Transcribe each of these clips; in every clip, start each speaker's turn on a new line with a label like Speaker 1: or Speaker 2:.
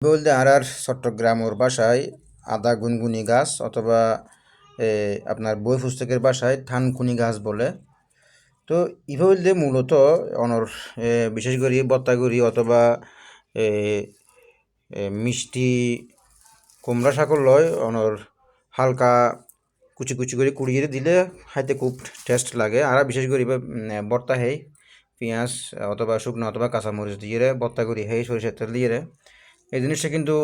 Speaker 1: বলতে আর চট্টগ্রামের ভাষায় আদা গুনগুনি গাছ অথবা আপনার বই পুস্তকের ভাষায় থানকুনি গাছ বলে। তো ইভা বলতে মূলত অনর বিশেষ করে বত্তাগুড়ি অথবা এ, মিষ্টি কুমড়া শাকর লয় অনর হালকা কুচি কুচি করে কুড়িয়ে দিলে খাইতে খুব টেস্ট লাগে। আর বিশেষ করে বর্তা হেই পেঁয়াজ অথবা শুকনো অথবা কাঁচামরিচ দিয়ে বর্তা করি হেই সরিষার তেল দিয়ে এই জিনিসটা কিন্তু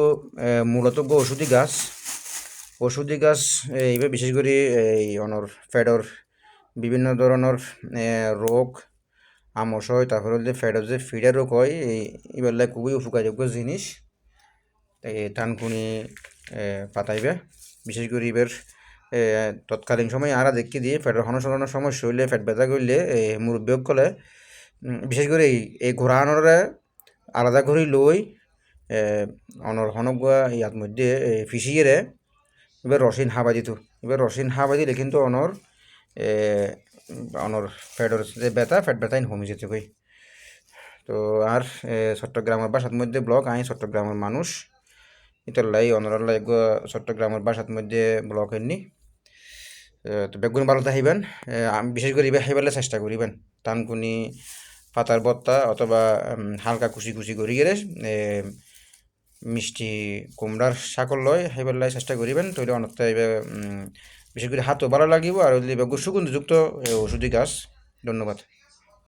Speaker 1: মূলত ঔষধি গাছ। ঔষধি গাছ এইভাবে বিশেষ করে এই অনর ফ্যাডর বিভিন্ন ধরনের রোগ আমস হয়, তারপরে হলে ফ্যাডর যে ফিডার রোগ হয় এইবেলা খুবই উপকারযোগ্য জিনিস। এই থানকুনি পাতাইবে বিশেষ করে এবার তৎকালীন সময় আরা দেখি দিয়ে ফ্যাটের হনসরানোর সমস্যা হইলে ফ্যাট ব্যথা করলে মুরব্বী কলে বিশেষ করে এই ঘোরানোরে আলাদা করে লই অনর হনগুয়া ইয়াত মধ্যে ফিসিয়ে এবার রসিন হাবা দিত। এবার রসিন হাবা দিলে কিন্তু অনর অনর ফ্যাটের যে ব্যথা ফ্যাট ব্যথা কমে যেতে কই। তো আর চট্টগ্রামের বাসার মধ্যে ব্লক আই চট্টগ্রামের মানুষ ইতার লাই অনরাল্লাই চট্টগ্রামের বাসার মধ্যে ব্লক এননি। তো বেগুন ভালো থাকিবেন, বিশেষ করে খাইবারে চেষ্টা করিবেন থানকুনি পাতার বত্তা অথবা হালকা কুচি কুচি করি গেলে মিষ্টি কুমড়ার শাকর লয় খাইবার চেষ্টা করিবেন। তৈরি অনেকটা এবার বিশেষ করে হাতও ভালো লাগিব আর বেগুন সুগন্ধযুক্ত ওষুধি গাছ। ধন্যবাদ।